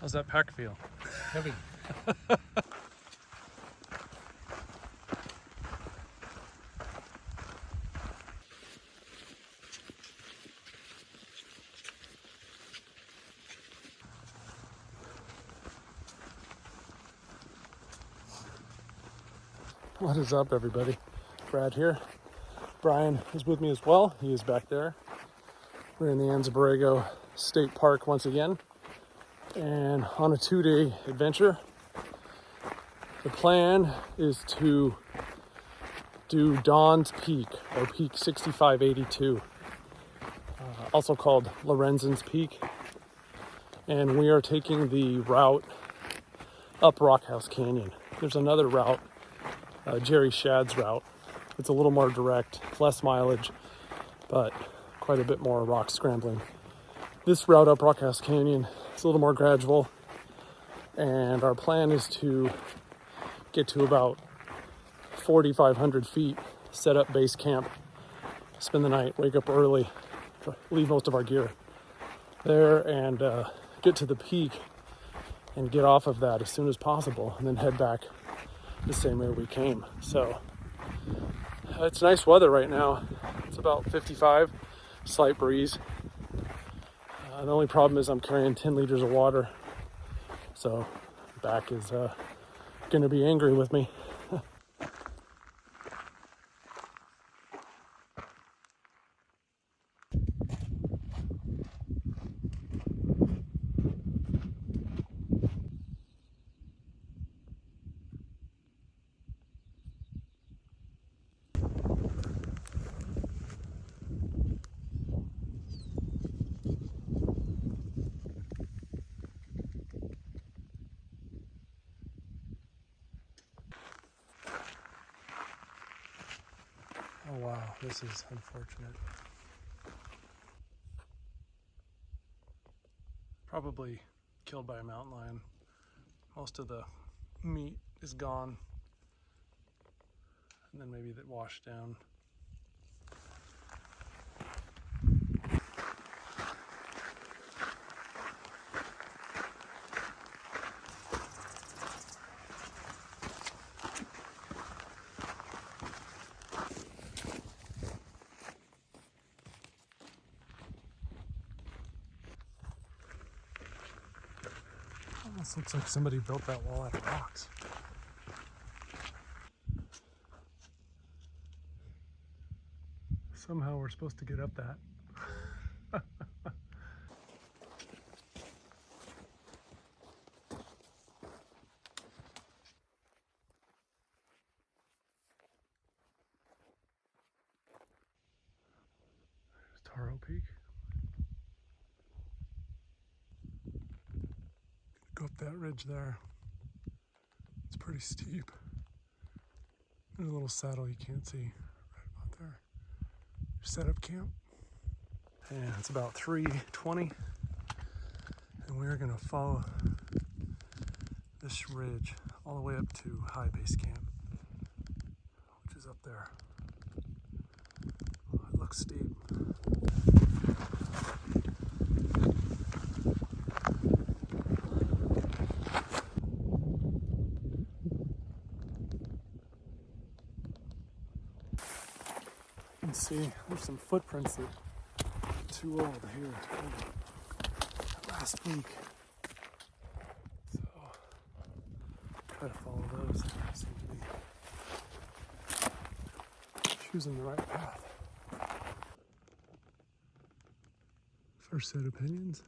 How's that pack feel? Heavy. What is up, everybody? Brad here. Brian is with me as well. He is back there. We're in the Anza Borrego State Park once again, and on a 2-day adventure. The plan is to do Dawn's Peak, or Peak 6582, also called Lorenzen's Peak. And we are taking the route up Rockhouse Canyon. There's another route, Jerry Shad's route. It's a little more direct, less mileage, but quite a bit more rock scrambling. This route up Rockhouse Canyon is a little more gradual, and our plan is to get to about 4,500 feet, set up base camp, spend the night, wake up early, leave most of our gear there, and get to the peak and get off of that as soon as possible, and then head back the same way we came. So it's nice weather right now. It's about 55, slight breeze. The only problem is I'm carrying 10 liters of water, so back is going to be angry with me. Oh wow, this is unfortunate. Probably killed by a mountain lion. Most of the meat is gone, and then maybe that washed down. Almost looks like somebody built that wall out of rocks. Somehow we're supposed to get up that. There's Taro Peak. Go up that ridge there. It's pretty steep. There's a little saddle you can't see right about there. Set up camp. And it's about 3:20, and we're gonna follow this ridge all the way up to high base camp, which is up there. It looks steep. You can see there's some footprints that are too old here. Last week. So try to follow those. Seem to be choosing the right path. First set of opinions.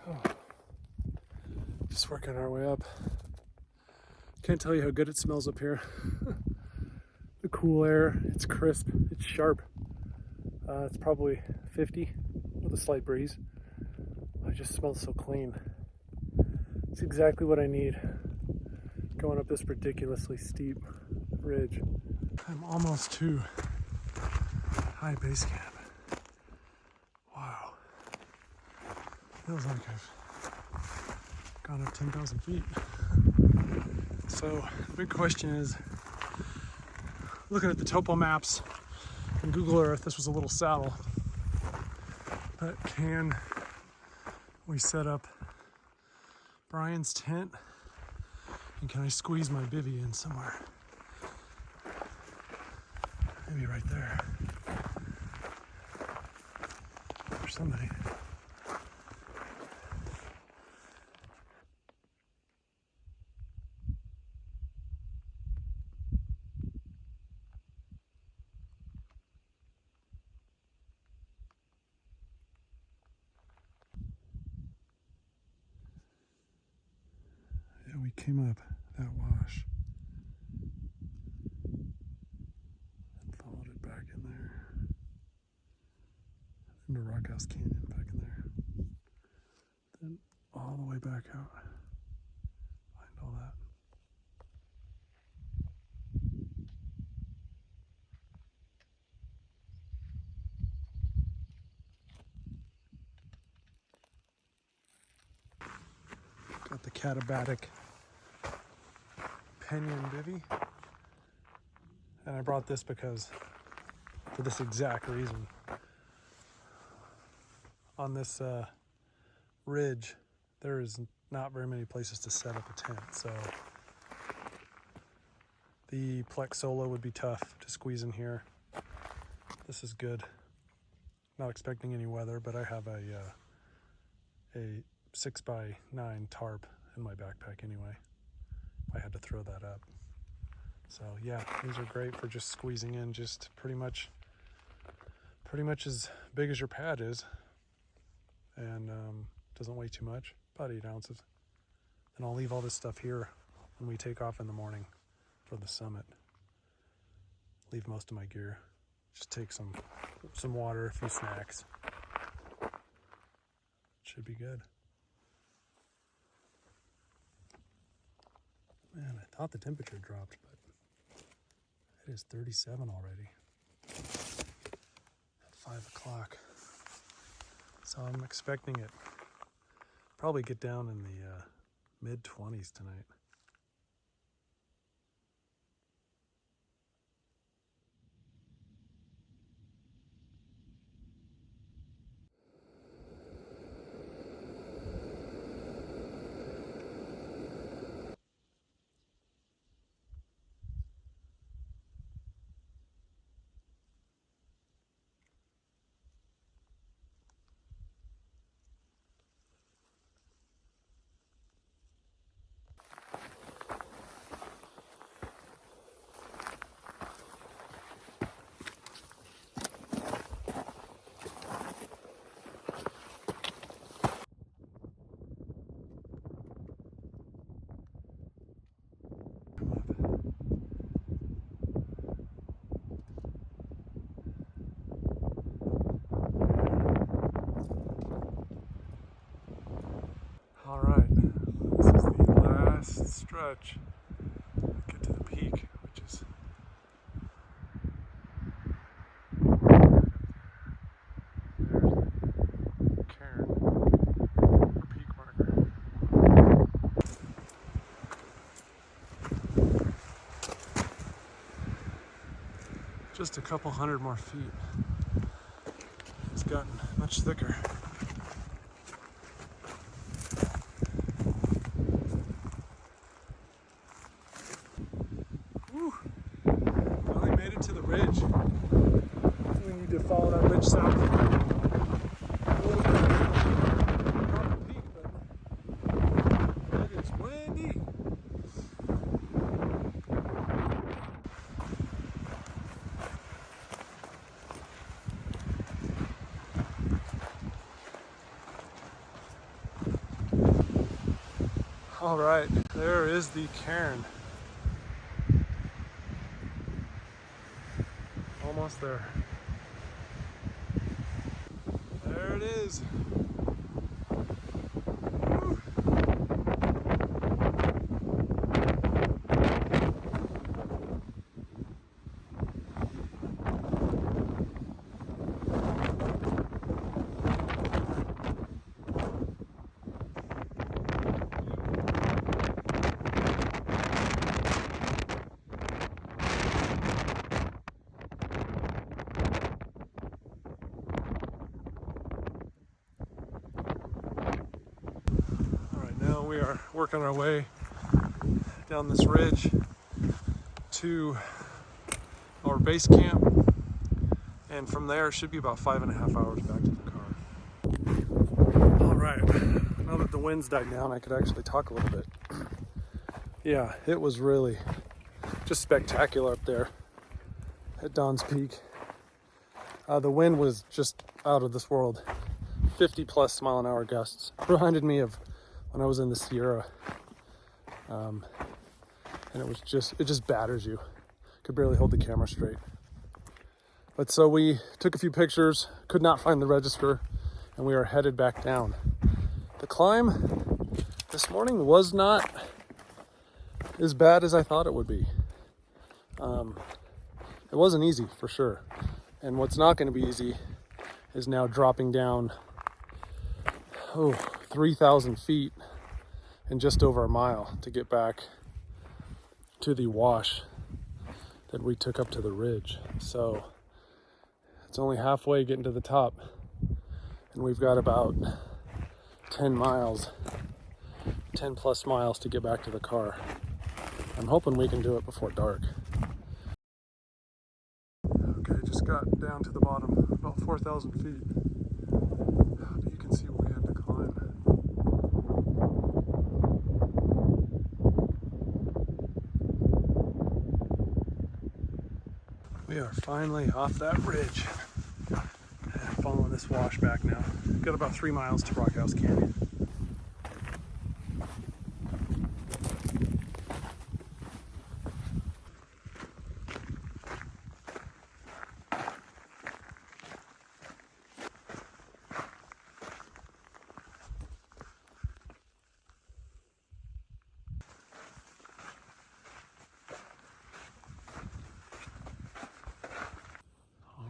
Oh. Just working our way up. Can't tell you how good it smells up here. The cool air, it's crisp, it's sharp. It's probably 50 with a slight breeze. It just smells so clean. It's exactly what I need going up this ridiculously steep ridge. I'm almost to high base camp. Wow. Feels like I've gone up 10,000 feet. So the big question is, looking at the topo maps and Google Earth, this was a little saddle, but can We set up Brian's tent, and can I squeeze my bivvy in somewhere? Maybe right there. Or somebody. Yeah, we came up that wash and followed it back in there into Rock House Canyon back in there. Then all the way back out. Find all that. Got the Catabatic Pinion bivvy. And I brought this because, for this exact reason. On this ridge, there is not very many places to set up a tent, so the Plex Solo would be tough to squeeze in here. This is good. Not expecting any weather, but I have a 6x9 tarp in my backpack anyway. I had to throw that up. So yeah, these are great for just squeezing in just pretty much as big as your pad is, and doesn't weigh too much, about 8 ounces. And I'll leave all this stuff here when we take off in the morning for the summit. Leave most of my gear. Just take some water, a few snacks. Should be good. Man, I thought the temperature dropped, but it is 37 already at 5 o'clock. So I'm expecting it probably get down in the mid-20s tonight. All right, this is the last stretch. Get to the peak, which is Cairn, our peak marker. Just a couple hundred more feet. It's gotten much thicker. Whew. Finally made it to the ridge. We need to follow that ridge south. A little bit. Not the peak, but it is windy. All right, there is the cairn. Almost there. There it is. Woo. we are working our way down this ridge to our base camp, and from there it should be about 5.5 hours back to the car. All right, now that the wind's died down, I could actually talk a little bit. Yeah, it was really just spectacular up there at Don's Peak. The wind was just out of this world. 50+ mile-an-hour gusts. Reminded me of when I was in the Sierra. And it just batters you. Could barely hold the camera straight. But so we took a few pictures, could not find the register, and we are headed back down. The climb this morning was not as bad as I thought it would be. It wasn't easy for sure. And what's not going to be easy is now dropping down 3,000 feet in just over a mile to get back to the wash that we took up to the ridge. So it's only halfway getting to the top, and we've got about 10 miles, 10+ miles to get back to the car. I'm hoping we can do it before dark. Okay, just got down to the bottom, about 4,000 feet. But you can see what we had to climb. We are finally off that ridge and following this wash back now. Got about 3 miles to Rock House Canyon.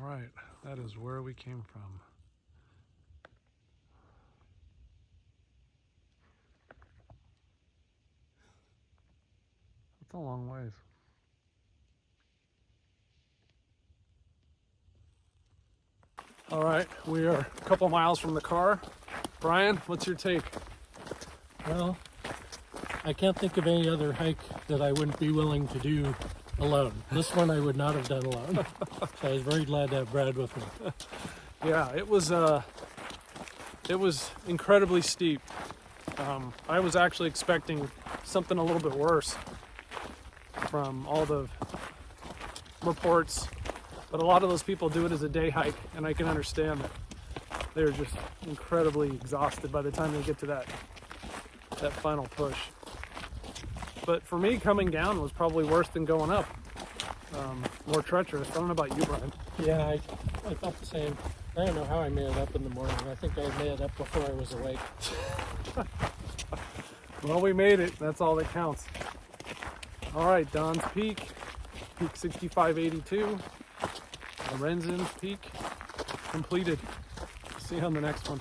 Right, that is where we came from. It's a long ways. All right, we are a couple miles from the car. Brian, what's your take? Well, I can't think of any other hike that I wouldn't be willing to do alone. This one I would not have done alone. So I was very glad to have Brad with me. Yeah, it was incredibly steep. I was actually expecting something a little bit worse from all the reports, but a lot of those people do it as a day hike, and I can understand that they're just incredibly exhausted by the time they get to that final push. But for me, coming down was probably worse than going up. More treacherous. I don't know about you, Brian. Yeah, I thought the same. I don't know how I made it up in the morning. I think I made it up before I was awake. Well, we made it. That's all that counts. All right, Don's Peak, Peak 6582, Lorenzen's Peak, completed. See you on the next one.